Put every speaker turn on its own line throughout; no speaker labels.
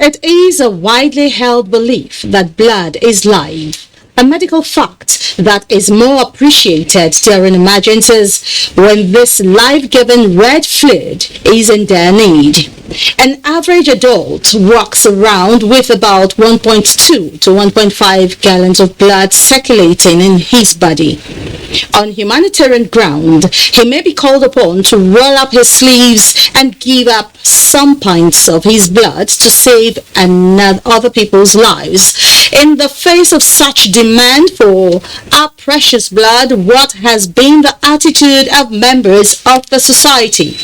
It is a widely held belief that blood is life, a medical fact that is more appreciated during emergencies when this life-giving red fluid is in their need. An average adult walks around with about 1.2 to 1.5 gallons of blood circulating in his body. On humanitarian ground, he may be called upon to roll up his sleeves and give up some pints of his blood to save other people's lives. In the face of such demand for our precious blood, what has been the attitude of members of the society?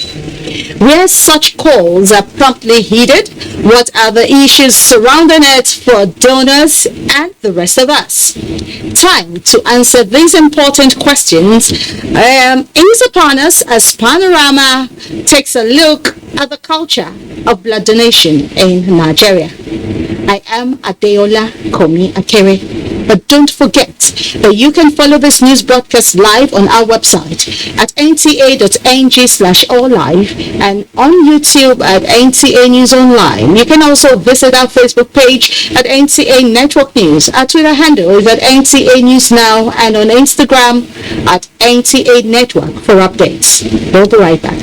Where such calls are promptly heeded, what are the issues surrounding it for donors and the rest of us? Time to answer these important questions is upon us as Panorama takes a look at the culture of blood donation in Nigeria. I am Adeola Komi Akere, but don't forget that you can follow this news broadcast live on our website at nta.ng/alllive and on YouTube at NTA News Online. You can also visit our Facebook page at NTA Network News. Our Twitter handle is at NTA News Now and on Instagram at NTA Network for updates. We'll be right back.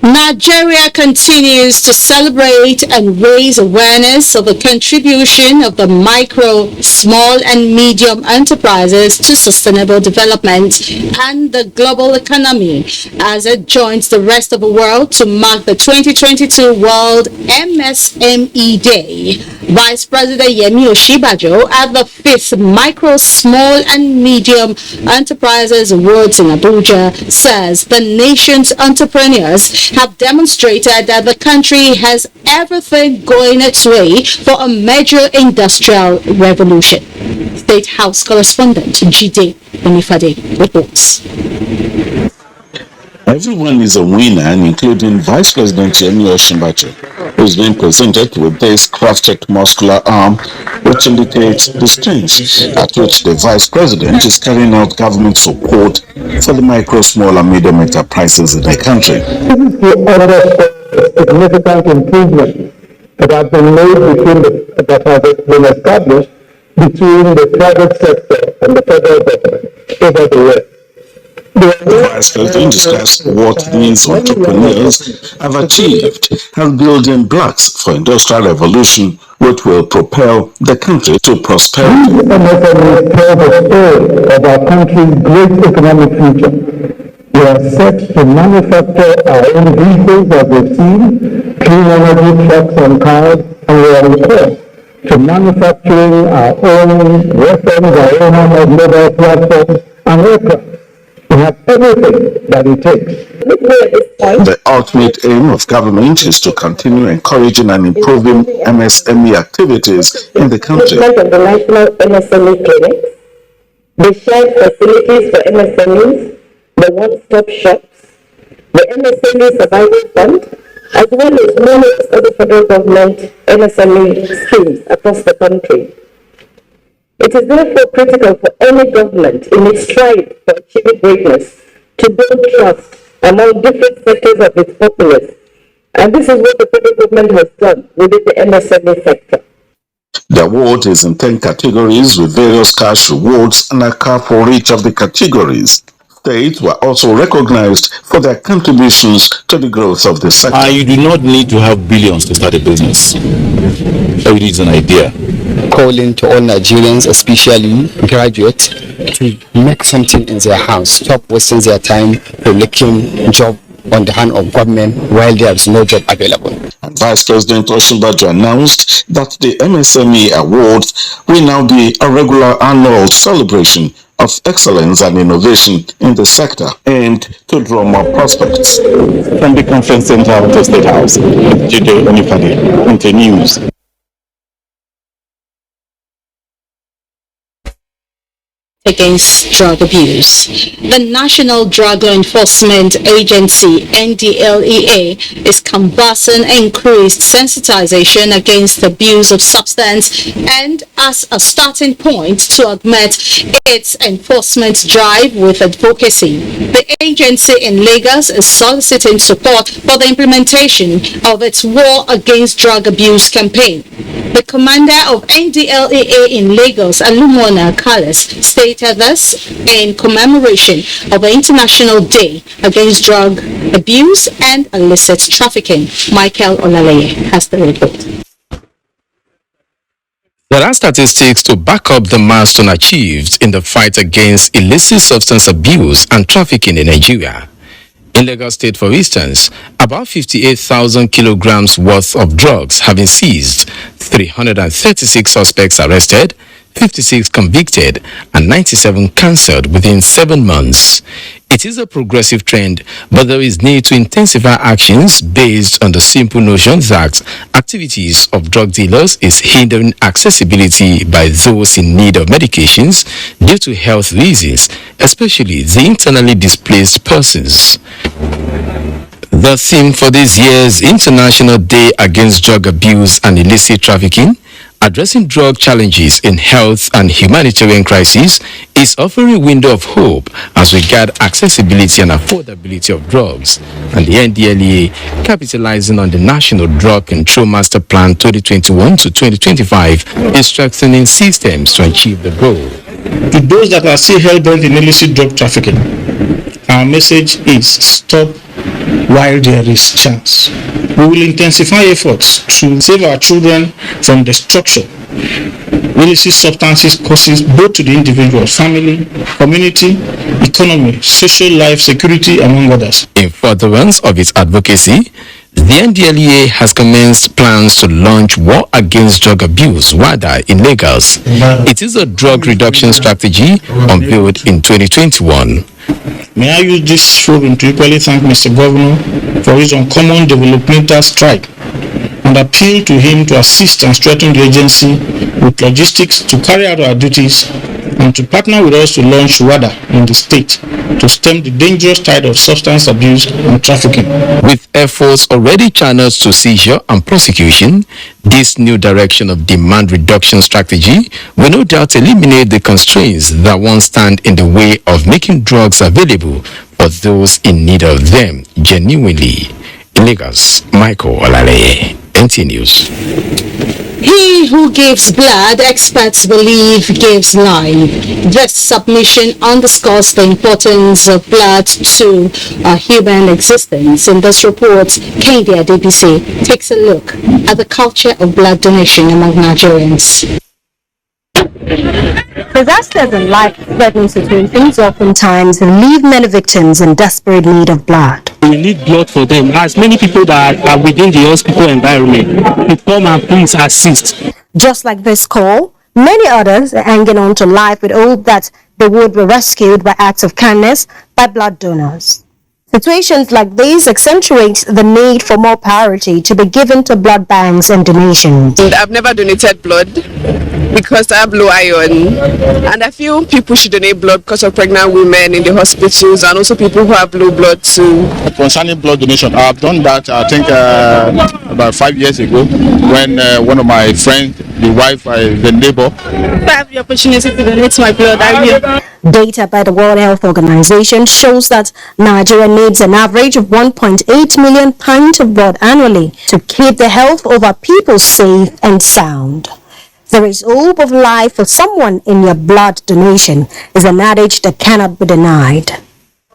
Nigeria continues to celebrate and raise awareness of the contribution of the micro, small and medium enterprises to sustainable development and the global economy as it joins the rest of the world to mark the 2022 World MSME Day. Vice President Yemi Oshibajo at the 5th Micro, Small and Medium Enterprises Awards in Abuja says the nation's entrepreneurs have demonstrated that the country has everything going its way for a major industrial revolution. State House correspondent Jide Onifade reports.
Everyone is a winner, including Vice President Yemi Oshibajo, who is being presented with this crafted muscular arm, which indicates the strength at which the Vice President is carrying out government support for the micro, small and medium enterprises in the country.
This is the significant improvement that has been made that has been established between the private sector and the federal government over the years.
The Vice President discussed what these entrepreneurs have achieved as building blocks for industrial revolution, which will propel the country to prosperity.
These MSMEs tell the story of our country's great economic future. We are set to manufacture our own vehicles, as we've seen, clean energy trucks and cars, and we are on course to manufacturing our own weapons, our own armored mobile platforms, and aircraft. We have everything that it takes.
The ultimate aim of government is to continue encouraging and improving MSME activities in the country.
The national MSME clinics, the shared facilities for MSMEs, the one-stop shops, the MSME Survival Fund, as well as numerous other federal government MSME schemes across the country. It is therefore critical for any government in its strive for achieving greatness to build trust among different sectors of its populace. And this is what the federal government has done within the MSME sector.
The award is in 10 categories with various cash rewards and a car for each of the categories. States were also recognized for their contributions to the growth of the sector.
You do not need to have billions to start a business. All you need is an idea.
Calling to all Nigerians, especially graduates, to make something in their house. Stop wasting their time for looking job on the hand of government while there is no job available.
And Vice President Oshibajo announced that the MSME Awards will now be a regular annual celebration of excellence and innovation in the sector and to draw more prospects.
From the conference center to State House, Jide Onifade, NTA News.
Against drug abuse. The National Drug Law Enforcement Agency, NDLEA, is canvassing increased sensitization against abuse of substance and as a starting point to augment its enforcement drive with advocacy. The agency in Lagos is soliciting support for the implementation of its War Against Drug Abuse campaign. The commander of NDLEA in Lagos, Alumona Callis, stated this in commemoration of the International Day Against Drug Abuse and Illicit Trafficking. Michael Olaleye has the report.
There are statistics to back up the milestone achieved in the fight against illicit substance abuse and trafficking in Nigeria. In Lagos State, for instance, about 58,000 kilograms worth of drugs have been seized, 336 suspects arrested, 56 convicted, and 97 cancelled within 7 months. It is a progressive trend, but there is need to intensify actions based on the simple notion that activities of drug dealers is hindering accessibility by those in need of medications due to health reasons, especially the internally displaced persons. The theme for this year's International Day Against Drug Abuse and Illicit Trafficking, addressing drug challenges in health and humanitarian crises, is offering a window of hope as regards accessibility and affordability of drugs, and the NDLEA, capitalizing on the National Drug Control Master Plan 2021 to 2025, is strengthening systems to achieve the goal.
To those that are still held-bent in illicit drug trafficking, our message is stop while there is chance. We will intensify efforts to save our children from destruction. Illicit substances causes both to the individual, family, community, economy, social life, security, among others.
In furtherance of its advocacy, the NDLEA has commenced plans to launch War Against Drug Abuse (WADA) in Lagos. It is a drug reduction strategy unveiled in 2021.
May I use this forum to equally thank Mr. Governor for his uncommon developmental stride and appeal to him to assist and strengthen the agency with logistics to carry out our duties and to partner with us to launch WADA in the state to stem the dangerous tide of substance abuse and trafficking.
With efforts already channeled to seizure and prosecution, this new direction of demand reduction strategy will no doubt eliminate the constraints that once stand in the way of making drugs available for those in need of them genuinely. In Lagos, Michael Olaleye, NTA News.
He who gives blood, experts believe, gives life. This submission underscores the importance of blood to human existence. In this report, Kenya DPC takes a look at the culture of blood donation among Nigerians.
Disasters and life-threatening situations oftentimes leave many victims in desperate need of blood.
We need blood for them, as many people that are within the hospital environment to come and please assist.
Just like this call, many others are hanging on to life with hope that they would be rescued by acts of kindness by blood donors. Situations like these accentuate the need for more priority to be given to blood banks and donations.
I've never donated blood because I have low iron, and I feel people should donate blood because of pregnant women in the hospitals and also people who have low blood too.
Concerning blood donation, I've done that I think about 5 years ago when one of my friends, the wife, the neighbor.
If I have the opportunity to donate my blood, I will.
Data by the World Health Organization shows that Nigeria needs an average of 1.8 million pints of blood annually to keep the health of our people safe and sound. There is hope of life for someone in your blood donation is an adage that cannot be denied.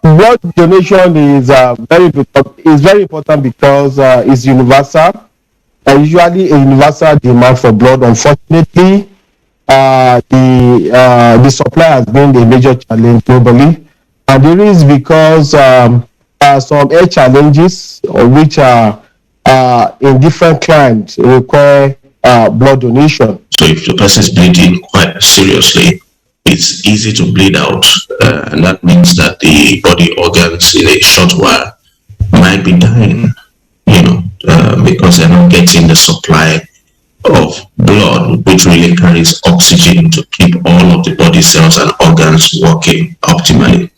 Blood donation is very important because it's universal. Usually a universal demand for blood. Unfortunately, the supply has been a major challenge globally, and it is because some health challenges which are in different climes require blood donation.
So if the person is bleeding quite seriously,
it's easy to bleed out, and that means that the body organs in a short while might be dying, because they're not getting the supply of blood, which really carries oxygen to keep all of the body cells and organs working optimally.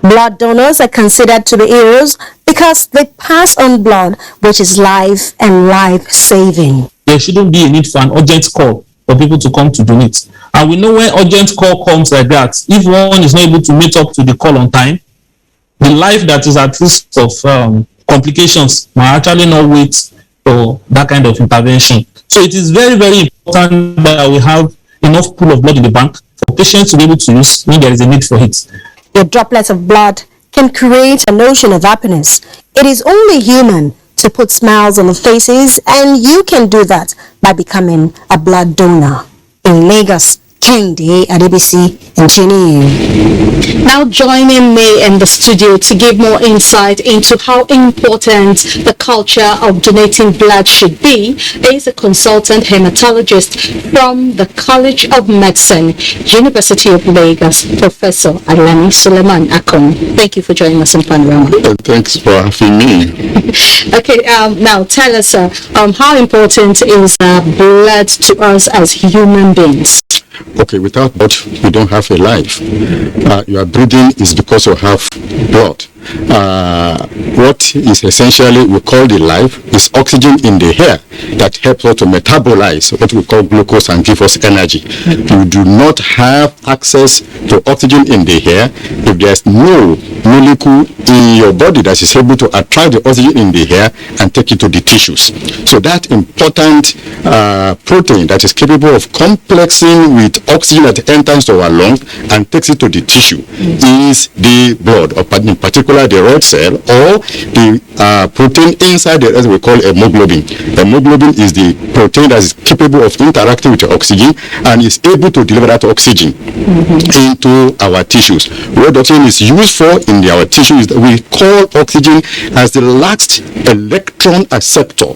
Blood donors are considered to be heroes because they pass on blood, which is life and life-saving.
There shouldn't be a need for an urgent call for people to come to donate. And we know when urgent call comes like that, if one is not able to meet up to the call on time, the life that is at risk of complications might actually not wait for that kind of intervention. So it is very, very important that we have enough pool of blood in the bank for patients to be able to use when there is a need for it.
Your droplets of blood can create an ocean of happiness. It is only human to put smiles on the faces, and you can do that by becoming a blood donor. In Lagos, Kende at ABC NTA.
Now joining me in the studio to give more insight into how important the culture of donating blood should be is a consultant hematologist from the College of Medicine, University of Lagos, Professor Alani Suleiman Akon. Thank you for joining us on Panorama.
Thanks for having me.
Okay, now tell us how important is blood to us as human beings?
Okay, without blood, you don't have a life. Your breathing is because you have blood. What is essentially we call the life is oxygen in the air that helps us to metabolize what we call glucose and give us energy. You do not have access to oxygen in the air if there's no molecule in your body that is able to attract the oxygen in the air and take it to the tissues. So that important protein that is capable of complexing with oxygen that enters our lungs and takes it to the tissue is the blood, or in particular the red cell, or the protein inside the, as we call hemoglobin. Hemoglobin is the protein that is capable of interacting with the oxygen and is able to deliver that oxygen into our tissues. What oxygen is used for in our tissues is that we call oxygen as the last electron acceptor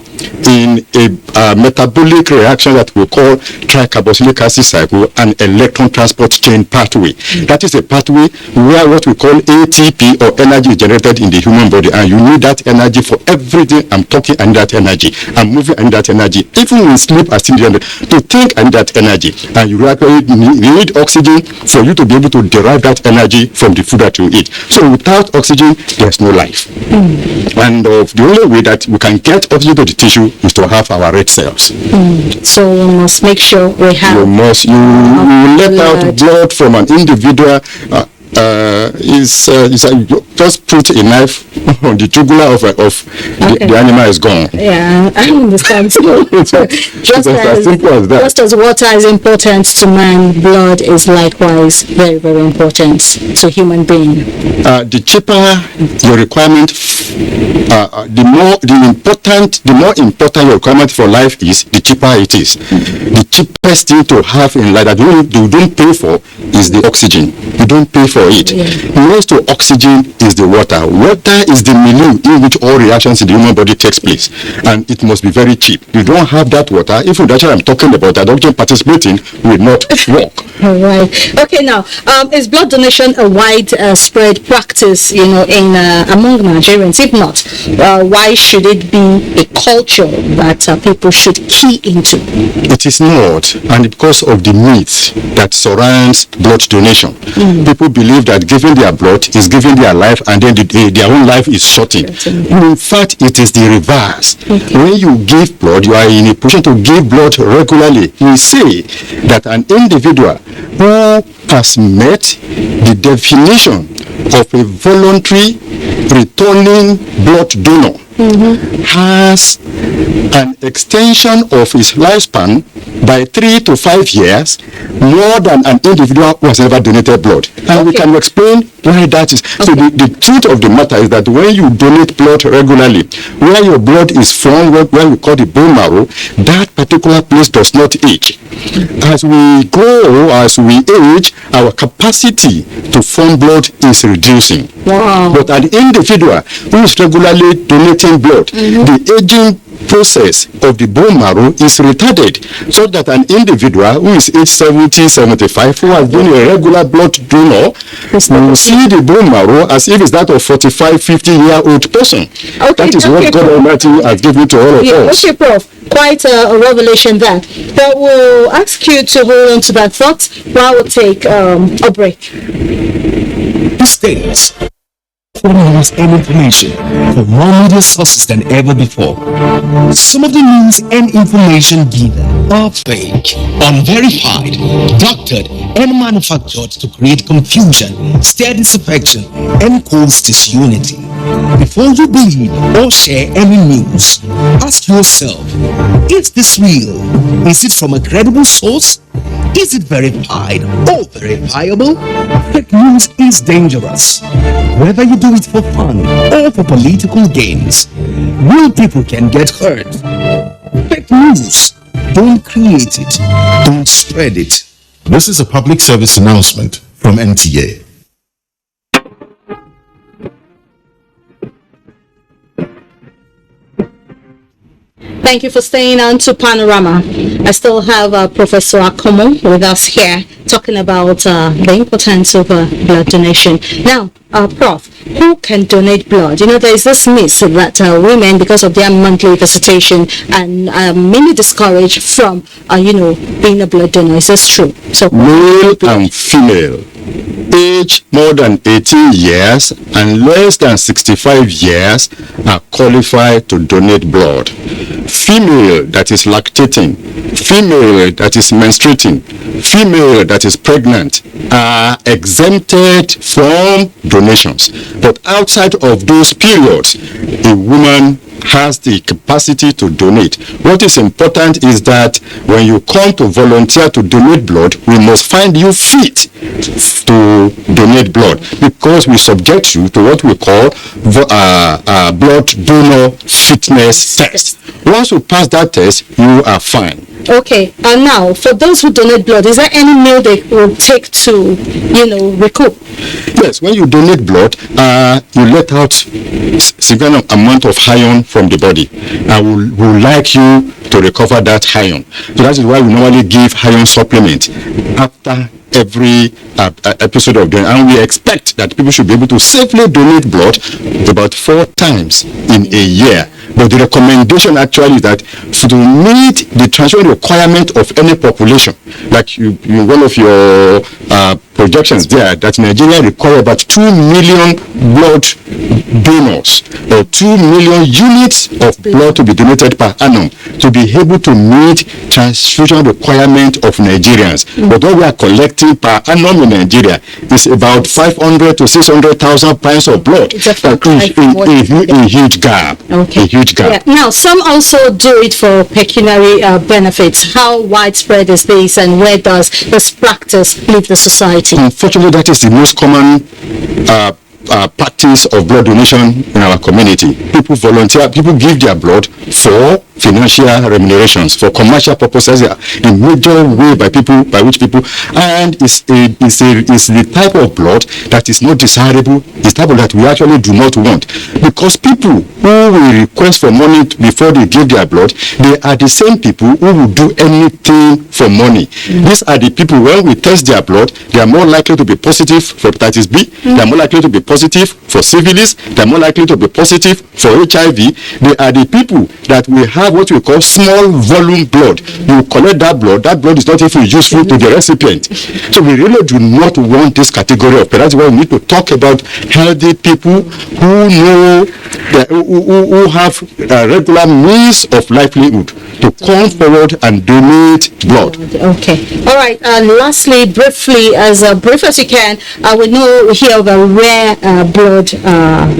in a metabolic reaction that we call tricarboxylic acid cycle and electron transport chain pathway. That is a pathway where what we call ATP, or energy, is generated in the human body, and you need that energy for everything. I'm talking, I need that energy. I'm moving, I need that energy. Even when sleep, I still need to think, I need that energy. And you actually need oxygen for you to be able to derive that energy from the food that you eat. So without oxygen, there's no life. And the only way that we can get oxygen to the tissue is to have our red cells.
So we must make sure we have.
You let out blood from an individual. Just put a knife on the jugular of the animal is gone.
Yeah, I understand. Just
as simple as that.
Just as water is important to man, blood is likewise very, very important to human being.
The cheaper your requirement, the more important your requirement for life is, the cheaper it is. The cheapest thing to have in life that you don't pay for is the oxygen. You don't pay for it. Next to oxygen is the water. Water is the milieu in which all reactions in the human body takes place, and it must be very cheap. You don't have that water, if the I'm talking about that oxygen participating will not work.
All right. Okay. Now, is blood donation a widespread practice, in among Nigerians? If not, why should it be a culture that people should key into?
It is not, and because of the myth that surrounds blood donation. People believe that giving their blood is giving their life, and then their own life is shortened. In fact, it is the reverse. When you give blood, you are in a position to give blood regularly. We say that an individual who has met the definition of a voluntary returning blood donor has an extension of his lifespan by 3 to 5 years more than an individual who has never donated blood. And we can explain why that is. So the truth of the matter is that when you donate blood regularly, where your blood is formed, where we call the bone marrow, that particular place does not age. As we grow, as we age, our capacity to form blood is reducing. But an individual who is regularly donating blood, the aging process of the bone marrow is retarded, so that an individual who is age 70, 75, who has been a regular blood donor, will see the bone marrow as if it's that of 45, 50-year-old person.
Okay,
that is what God Almighty has given to all of us.
Okay, Prof. Quite a revelation there. But we'll ask you to hold on to that thought while we'll take a break.
These days, everyone has any information from more media sources than ever before. Some of the news and information given are fake, unverified, doctored, and manufactured to create confusion, stir disaffection, and cause disunity. Before you believe or share any news, ask yourself, is this real? Is it from a credible source? Is it verified or verifiable? Fake news is dangerous. Whether you do it for fun or for political gains, real people can get hurt. Fake news, don't create it, don't spread it.
This is a public service announcement from NTA.
Thank you for staying on to Panorama. I still have Professor Akomo with us here talking about the importance of blood donation. Now, Prof, who can donate blood? You know, there is this myth that women, because of their monthly visitation, and mainly discouraged from, being a blood donor. Is this true? So,
male and female, age more than 18 years and less than 65 years are qualified to donate blood. Female that is lactating, female that is menstruating, female that is pregnant are exempted from donations. But outside of those periods, a woman has the capacity to donate. What is important is that when you come to volunteer to donate blood, we must find you fit to donate blood, because we subject you to what we call blood donor fitness test. Once you pass that test, you are fine.
Okay, and now for those who donate blood, is there any meal they will take to, recoup?
Yes, when you donate blood, you let out significant amount of iron from the body. We would like you to recover that iron. So that is why we normally give iron supplement after every episode of donation, and we expect that people should be able to safely donate blood about 4 times in a year. But the recommendation actually is that to meet the transfusion requirement of any population, like you one of your projections there, that Nigeria require about 2 million blood donors, or 2 million units of blood to be donated per annum to be able to meet transfusion requirement of Nigerians. But what we are collecting per annum in Nigeria is about 500 to 600,000 pints of blood. A huge gap.
Okay.
A huge gap.
Yeah. Now, some also do it for pecuniary benefits. How widespread is this, and where does this practice leave the society?
Unfortunately, that is the most common practice of blood donation in our community. People volunteer, people give their blood for financial remunerations, for commercial purposes, in major way by which people, and it's the type of blood that is not desirable, it's type of that we actually do not want, because people who will request for money before they give their blood, they are the same people who will do anything for money. These are the people, when we test their blood, they are more likely to be positive for hepatitis B, they are more likely to be positive for syphilis, they are more likely to be positive for HIV. They are the people that we have what we call small volume blood. You collect that blood is not even useful to the recipient. So we really do not want this category of people. That's why we need to talk about healthy people who know, who have regular means of livelihood to come forward and donate blood.
Okay. All right. And lastly, briefly, as brief as you can, we know here of rare blood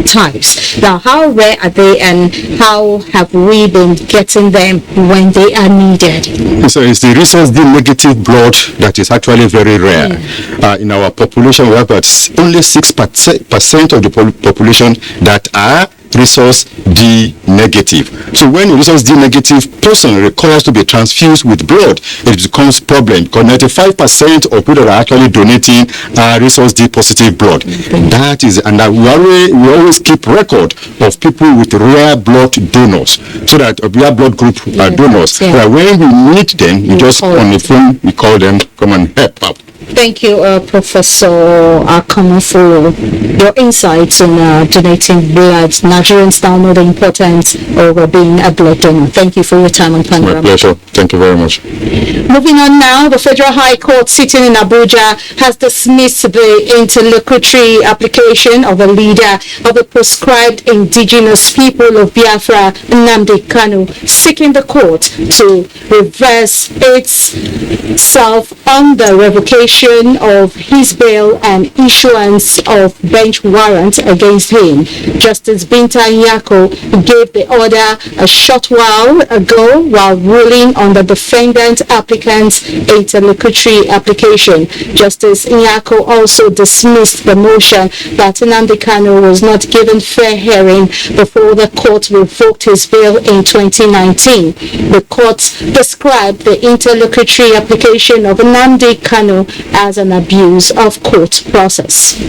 types. Now, how rare are they, and how have we been getting them when they are needed?
So it's the rhesus D negative blood that is actually very rare. In our population, we have about only 6% of the population that are resource D negative. So when a resource D negative person requires to be transfused with blood, it becomes a problem because 95% of people that are actually donating are resource D positive blood. That is, and we always keep record of people with rare blood donors, so that rare blood group donors. But when we meet them, we just on the phone, we call them, come and help out.
Thank you, Professor Akama, for your insights on donating blood. Nigerians now know the importance of being a blood donor. Thank you for your time on Panorama.
My pleasure. Thank you very much.
Moving on now, the Federal High Court sitting in Abuja has dismissed the interlocutory application of a leader of the proscribed indigenous people of Biafra, Nnamdi Kanu, seeking the court to reverse itself on the revocation of his bail and issuance of bench warrant against him. Justice Binta Nyako gave the order a short while ago while ruling on the defendant applicant's interlocutory application. Justice Nyako also dismissed the motion that Nnamdi Kanu was not given fair hearing before the court revoked his bail in 2019. The court described the interlocutory application of Nnamdi Kanu as an abuse of court process.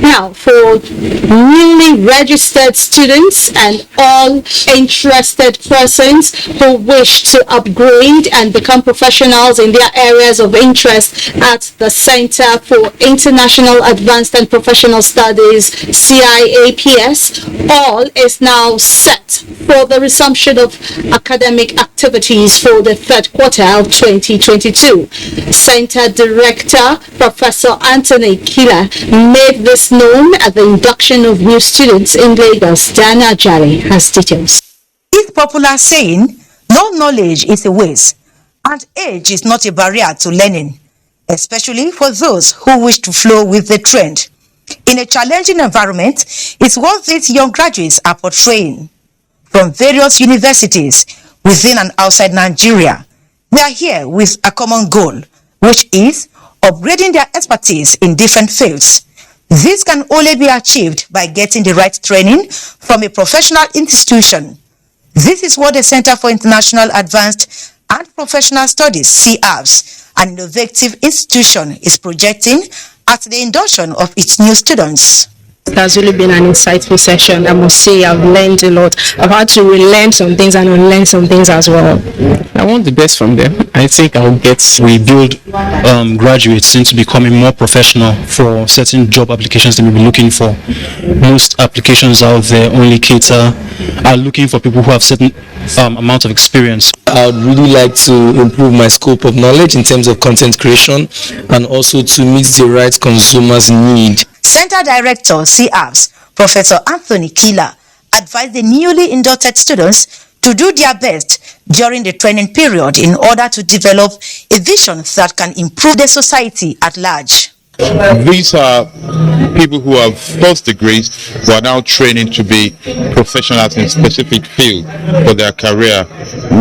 Now, for newly registered students and all interested persons who wish to upgrade and become professionals in their areas of interest at the Center for International Advanced and Professional Studies, CIAPS, all is now set for the resumption of academic activities for the third quarter of 2022. Center Director Professor Anthony Kila made this known at the induction of new students in Lagos. Dana Jari has details.
This popular saying, no knowledge is a waste, and age is not a barrier to learning, especially for those who wish to flow with the trend. In a challenging environment, it's what these young graduates are portraying. From various universities within and outside Nigeria, they are here with a common goal, which is upgrading their expertise in different fields. This can only be achieved by getting the right training from a professional institution. This is what the Center for International Advanced and Professional Studies, CIAPS, an innovative institution, is projecting at the induction of its new students.
It has really been an insightful session. I must say I've learned a lot. I've had to relearn some things and unlearn some things as well.
I want the best from them. I think I'll get. We build graduates into becoming more professional for certain job applications that we'll be looking for. Most applications out there only are looking for people who have certain amount of experience.
I would really like to improve my scope of knowledge in terms of content creation and also to meet the right consumers' need.
Center Director CIAPS, Professor Anthony Kila, advised the newly inducted students to do their best during the training period in order to develop a vision that can improve the society at large.
These are people who have first degrees who are now training to be professionals in specific field for their career.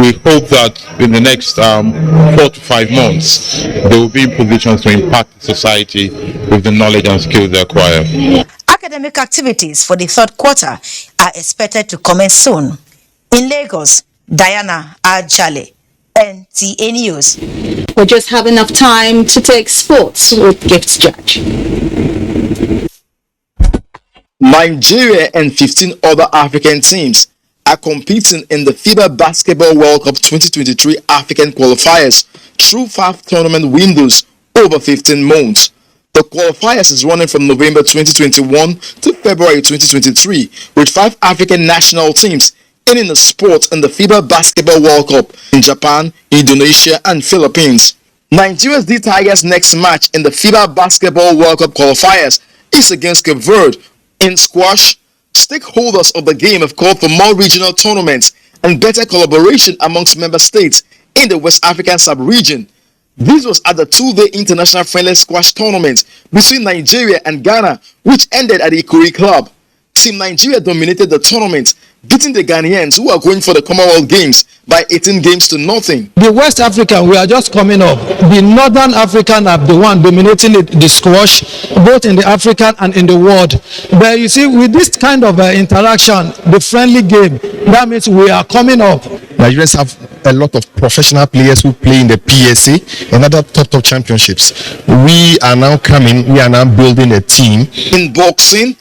We hope that in the next 4 to 5 months they will be in positions to impact society with the knowledge and skills they acquire.
Academic activities for the third quarter are expected to commence soon. In Lagos, Diana Ajale, NTA News.
We just have enough time to take sports with Gift Judge.
Nigeria and 15 other African teams are competing in the FIBA Basketball World Cup 2023 African qualifiers through 5 tournament windows over 15 months. The qualifiers is running from November 2021 to February 2023 with 5 African national teams in the sport in the FIBA Basketball World Cup in Japan, Indonesia, and Philippines. Nigeria's D Tigers' next match in the FIBA Basketball World Cup qualifiers is against Cape Verde. In squash, stakeholders of the game have called for more regional tournaments and better collaboration amongst member states in the West African sub-region. This was at the 2-day international friendly squash tournament between Nigeria and Ghana, which ended at the Ikuri Club. Team Nigeria dominated the tournament, beating the Ghanaians who are going for the Commonwealth Games by 18 games to nothing.
The West African, we are just coming up. The Northern African are the one dominating the squash, both in the African and in the world. But you see, with this kind of interaction, the friendly game, that means we are coming up.
Nigerians have a lot of professional players who play in the PSA and other top championships. We are now building a team.
In boxing,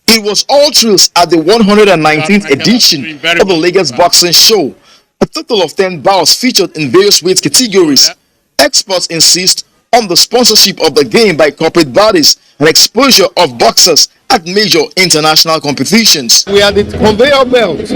it was all thrills at the 119th edition of the Lagos Boxing Show. A total of 10 bouts featured in various weight categories. Experts insist on the sponsorship of the game by corporate bodies and exposure of boxers at major international competitions.
We are the conveyor belt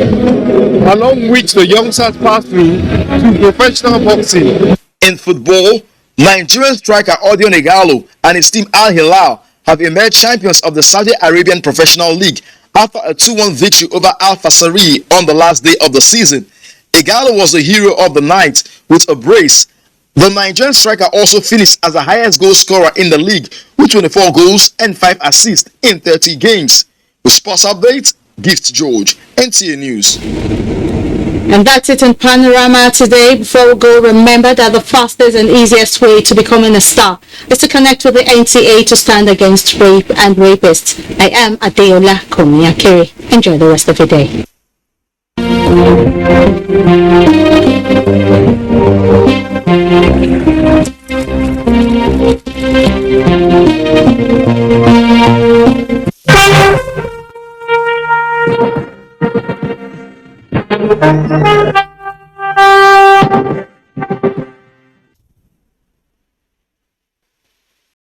along which the youngsters pass through to professional boxing.
In football, Nigerian striker Odion Igalo and his team Al Hilal have emerged champions of the Saudi Arabian Professional League after a 2-1 victory over Al Fasari on the last day of the season. Igalo was the hero of the night with a brace. The Nigerian striker also finished as the highest goal scorer in the league with 24 goals and 5 assists in 30 games. With sports updates, Gift George, NTA News.
And that's it in Panorama today. Before we go, remember that the fastest and easiest way to becoming a star is to connect with the NTA to stand against rape and rapists. I am Adeola Komiakere. Enjoy the rest of your day.